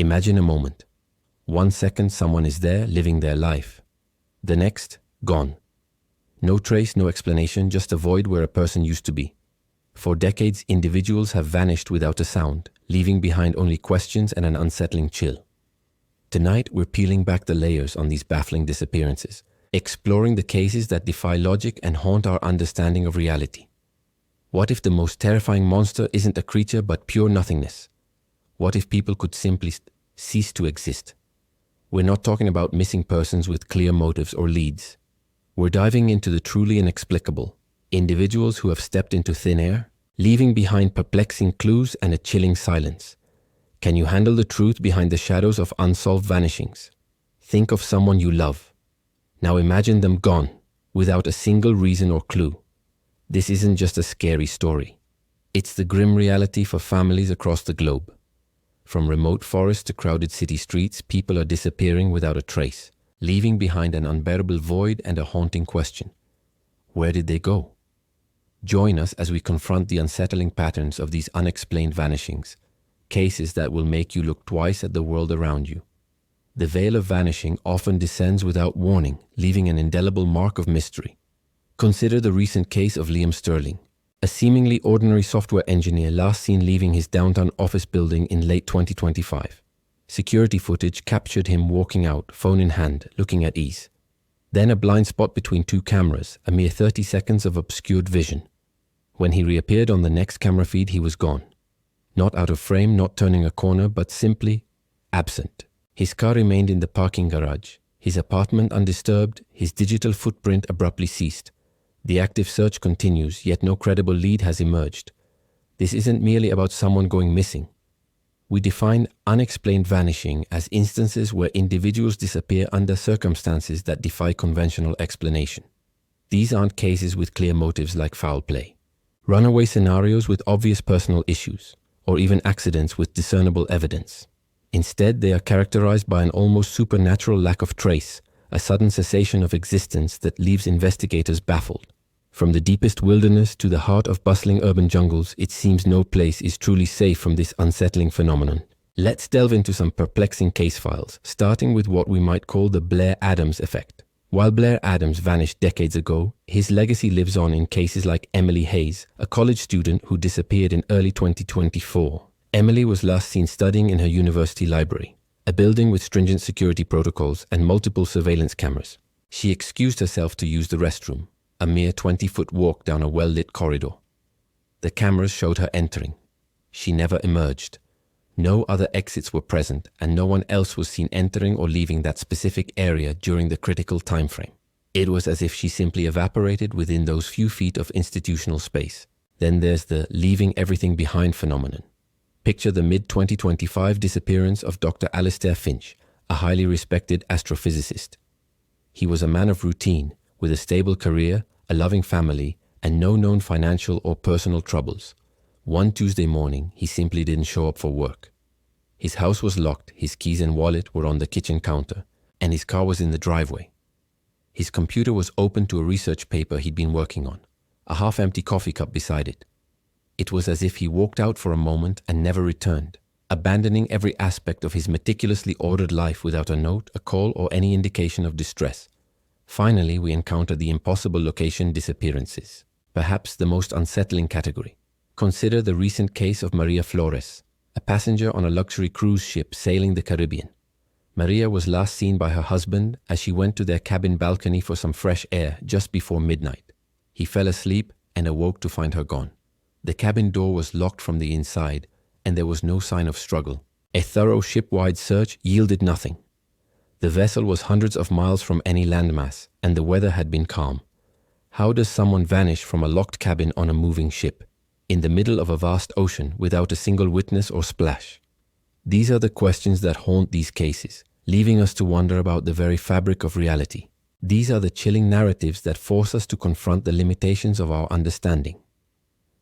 Imagine a moment. 1 second someone is there living their life. The next, gone. No trace, no explanation, just a void where a person used to be. For decades, individuals have vanished without a sound, leaving behind only questions and an unsettling chill. Tonight, we're peeling back the layers on these baffling disappearances, exploring the cases that defy logic and haunt our understanding of reality. What if the most terrifying monster isn't a creature but pure nothingness? What if people could simply cease to exist? We're not talking about missing persons with clear motives or leads. We're diving into the truly inexplicable, individuals who have stepped into thin air, leaving behind perplexing clues and a chilling silence. Can you handle the truth behind the shadows of unsolved vanishings? Think of someone you love. Now imagine them gone, without a single reason or clue. This isn't just a scary story. It's the grim reality for families across the globe. From remote forests to crowded city streets, people are disappearing without a trace, leaving behind an unbearable void and a haunting question. Where did they go? Join us as we confront the unsettling patterns of these unexplained vanishings, cases that will make you look twice at the world around you. The veil of vanishing often descends without warning, leaving an indelible mark of mystery. Consider the recent case of Liam Sterling, a seemingly ordinary software engineer last seen leaving his downtown office building in late 2025. Security footage captured him walking out, phone in hand, looking at ease. Then a blind spot between two cameras, a mere 30 seconds of obscured vision. When he reappeared on the next camera feed, he was gone. Not out of frame, not turning a corner, but simply absent. His car remained in the parking garage, his apartment undisturbed, his digital footprint abruptly ceased. The active search continues, yet no credible lead has emerged. This isn't merely about someone going missing. We define unexplained vanishing as instances where individuals disappear under circumstances that defy conventional explanation. These aren't cases with clear motives like foul play, runaway scenarios with obvious personal issues, or even accidents with discernible evidence. Instead, they are characterized by an almost supernatural lack of trace, a sudden cessation of existence that leaves investigators baffled. From the deepest wilderness to the heart of bustling urban jungles, it seems no place is truly safe from this unsettling phenomenon. Let's delve into some perplexing case files, starting with what we might call the Blair Adams effect. While Blair Adams vanished decades ago, his legacy lives on in cases like Emily Hayes, a college student who disappeared in early 2024. Emily was last seen studying in her university library, a building with stringent security protocols and multiple surveillance cameras. She excused herself to use the restroom, a mere 20-foot walk down a well-lit corridor. The cameras showed her entering. She never emerged. No other exits were present, and no one else was seen entering or leaving that specific area during the critical time frame. It was as if she simply evaporated within those few feet of institutional space. Then there's the leaving everything behind phenomenon. Picture the mid-2025 disappearance of Dr. Alistair Finch, a highly respected astrophysicist. He was a man of routine, with a stable career, a loving family, and no known financial or personal troubles. One Tuesday morning, he simply didn't show up for work. His house was locked, his keys and wallet were on the kitchen counter, and his car was in the driveway. His computer was open to a research paper he'd been working on, a half-empty coffee cup beside it. It was as if he walked out for a moment and never returned, abandoning every aspect of his meticulously ordered life without a note, a call, or any indication of distress. Finally, we encounter the impossible location disappearances, perhaps the most unsettling category. Consider the recent case of Maria Flores, a passenger on a luxury cruise ship sailing the Caribbean. Maria was last seen by her husband as she went to their cabin balcony for some fresh air just before midnight. He fell asleep and awoke to find her gone. The cabin door was locked from the inside, and there was no sign of struggle. A thorough ship-wide search yielded nothing. The vessel was hundreds of miles from any landmass, and the weather had been calm. How does someone vanish from a locked cabin on a moving ship, in the middle of a vast ocean, without a single witness or splash? These are the questions that haunt these cases, leaving us to wonder about the very fabric of reality. These are the chilling narratives that force us to confront the limitations of our understanding.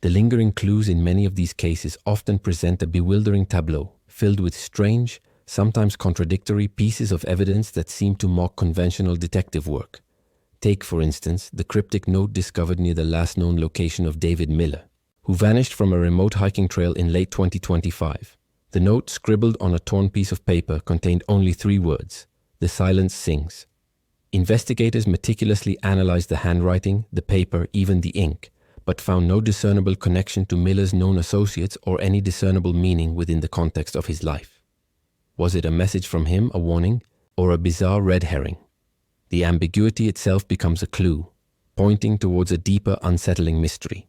The lingering clues in many of these cases often present a bewildering tableau, filled with strange, sometimes contradictory pieces of evidence that seem to mock conventional detective work. Take, for instance, the cryptic note discovered near the last known location of David Miller, who vanished from a remote hiking trail in late 2025. The note, scribbled on a torn piece of paper, contained only 3 words: "The silence sings." Investigators meticulously analyzed the handwriting, the paper, even the ink, but found no discernible connection to Miller's known associates or any discernible meaning within the context of his life. Was it a message from him, a warning, or a bizarre red herring? The ambiguity itself becomes a clue, pointing towards a deeper, unsettling mystery.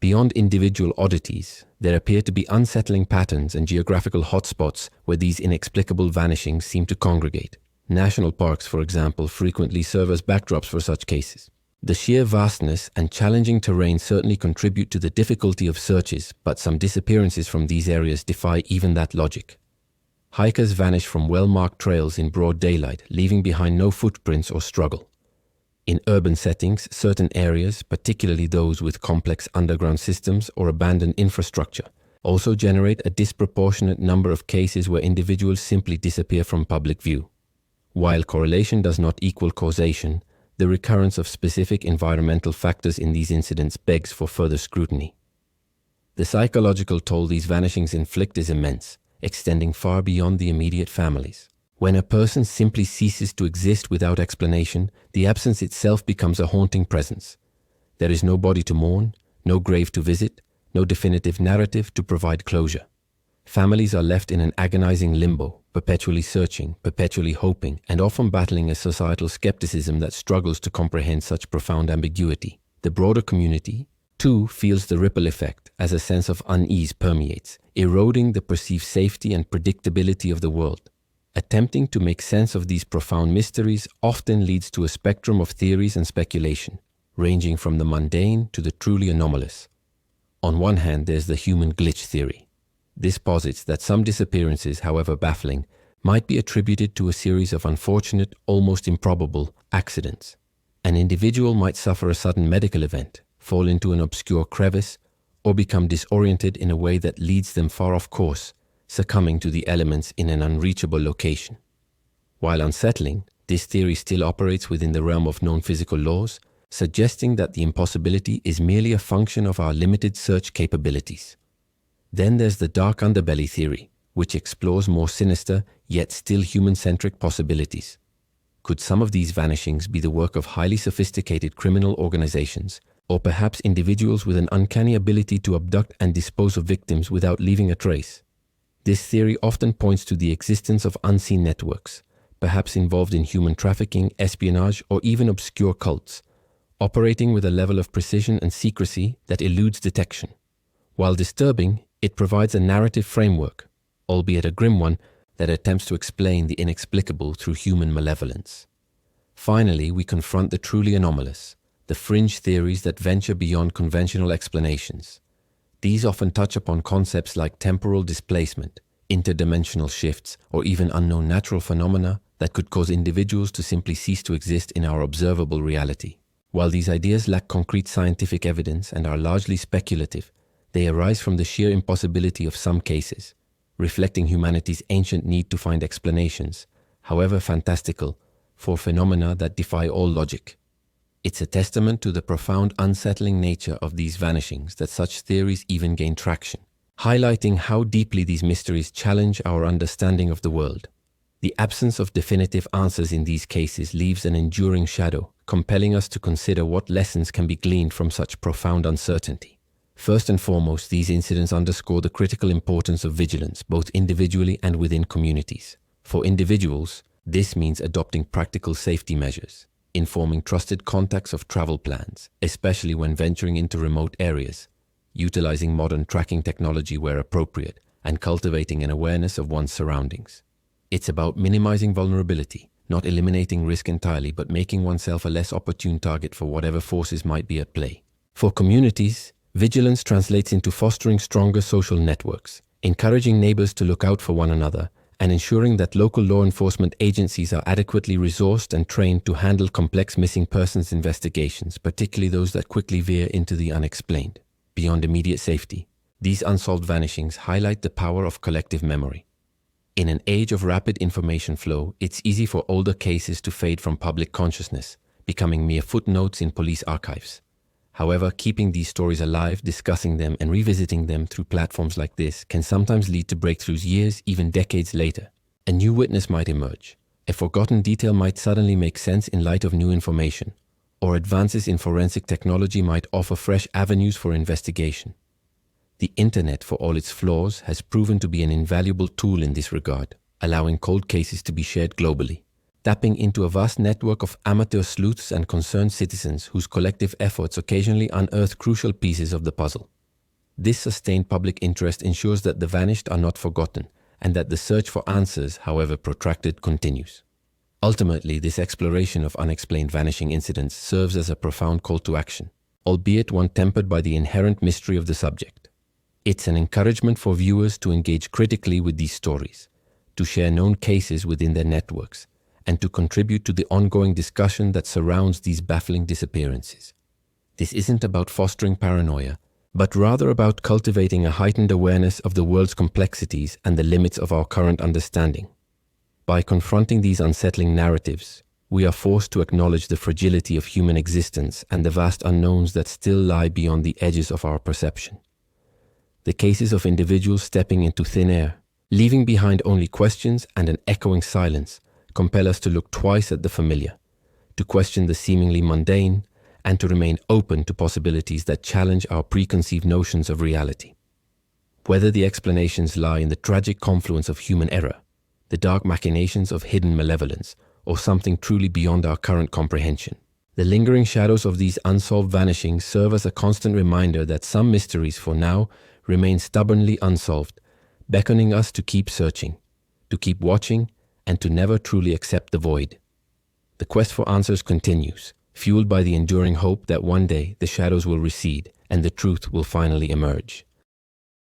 Beyond individual oddities, there appear to be unsettling patterns and geographical hotspots where these inexplicable vanishings seem to congregate. National parks, for example, frequently serve as backdrops for such cases. The sheer vastness and challenging terrain certainly contribute to the difficulty of searches, but some disappearances from these areas defy even that logic. Hikers vanish from well-marked trails in broad daylight, leaving behind no footprints or struggle. In urban settings, certain areas, particularly those with complex underground systems or abandoned infrastructure, also generate a disproportionate number of cases where individuals simply disappear from public view. While correlation does not equal causation, the recurrence of specific environmental factors in these incidents begs for further scrutiny. The psychological toll these vanishings inflict is immense, extending far beyond the immediate families. When a person simply ceases to exist without explanation, the absence itself becomes a haunting presence. There is no body to mourn, no grave to visit, no definitive narrative to provide closure. Families are left in an agonizing limbo, perpetually searching, perpetually hoping, and often battling a societal skepticism that struggles to comprehend such profound ambiguity. The broader community, too, feels the ripple effect as a sense of unease permeates, eroding the perceived safety and predictability of the world. Attempting to make sense of these profound mysteries often leads to a spectrum of theories and speculation, ranging from the mundane to the truly anomalous. On one hand, there's the human glitch theory. This posits that some disappearances, however baffling, might be attributed to a series of unfortunate, almost improbable accidents. An individual might suffer a sudden medical event, fall into an obscure crevice, or become disoriented in a way that leads them far off course, succumbing to the elements in an unreachable location. While unsettling, this theory still operates within the realm of known physical laws, suggesting that the impossibility is merely a function of our limited search capabilities. Then there's the dark underbelly theory, which explores more sinister, yet still human-centric possibilities. Could some of these vanishings be the work of highly sophisticated criminal organizations, or perhaps individuals with an uncanny ability to abduct and dispose of victims without leaving a trace? This theory often points to the existence of unseen networks, perhaps involved in human trafficking, espionage, or even obscure cults, operating with a level of precision and secrecy that eludes detection. While disturbing, it provides a narrative framework, albeit a grim one, that attempts to explain the inexplicable through human malevolence. Finally, we confront the truly anomalous, the fringe theories that venture beyond conventional explanations. These often touch upon concepts like temporal displacement, interdimensional shifts, or even unknown natural phenomena that could cause individuals to simply cease to exist in our observable reality. While these ideas lack concrete scientific evidence and are largely speculative, they arise from the sheer impossibility of some cases, reflecting humanity's ancient need to find explanations, however fantastical, for phenomena that defy all logic. It's a testament to the profound unsettling nature of these vanishings that such theories even gain traction, highlighting how deeply these mysteries challenge our understanding of the world. The absence of definitive answers in these cases leaves an enduring shadow, compelling us to consider what lessons can be gleaned from such profound uncertainty. First and foremost, these incidents underscore the critical importance of vigilance, both individually and within communities. For individuals, this means adopting practical safety measures, informing trusted contacts of travel plans, especially when venturing into remote areas, utilizing modern tracking technology where appropriate, and cultivating an awareness of one's surroundings. It's about minimizing vulnerability, not eliminating risk entirely, but making oneself a less opportune target for whatever forces might be at play. For communities, vigilance translates into fostering stronger social networks, encouraging neighbors to look out for one another, and ensuring that local law enforcement agencies are adequately resourced and trained to handle complex missing persons investigations, particularly those that quickly veer into the unexplained. Beyond immediate safety, these unsolved vanishings highlight the power of collective memory. In an age of rapid information flow, it's easy for older cases to fade from public consciousness, becoming mere footnotes in police archives. However, keeping these stories alive, discussing them, and revisiting them through platforms like this can sometimes lead to breakthroughs years, even decades later. A new witness might emerge. A forgotten detail might suddenly make sense in light of new information, or advances in forensic technology might offer fresh avenues for investigation. The internet, for all its flaws, has proven to be an invaluable tool in this regard, allowing cold cases to be shared globally, tapping into a vast network of amateur sleuths and concerned citizens whose collective efforts occasionally unearth crucial pieces of the puzzle. This sustained public interest ensures that the vanished are not forgotten, and that the search for answers, however protracted, continues. Ultimately, this exploration of unexplained vanishing incidents serves as a profound call to action, albeit one tempered by the inherent mystery of the subject. It's an encouragement for viewers to engage critically with these stories, to share known cases within their networks, and to contribute to the ongoing discussion that surrounds these baffling disappearances. This isn't about fostering paranoia, but rather about cultivating a heightened awareness of the world's complexities and the limits of our current understanding. By confronting these unsettling narratives, we are forced to acknowledge the fragility of human existence and the vast unknowns that still lie beyond the edges of our perception. The cases of individuals stepping into thin air, leaving behind only questions and an echoing silence, compel us to look twice at the familiar, to question the seemingly mundane, and to remain open to possibilities that challenge our preconceived notions of reality. Whether the explanations lie in the tragic confluence of human error, the dark machinations of hidden malevolence, or something truly beyond our current comprehension, the lingering shadows of these unsolved vanishings serve as a constant reminder that some mysteries, for now, remain stubbornly unsolved, beckoning us to keep searching, to keep watching, and to never truly accept the void. The quest for answers continues, fueled by the enduring hope that one day the shadows will recede and the truth will finally emerge.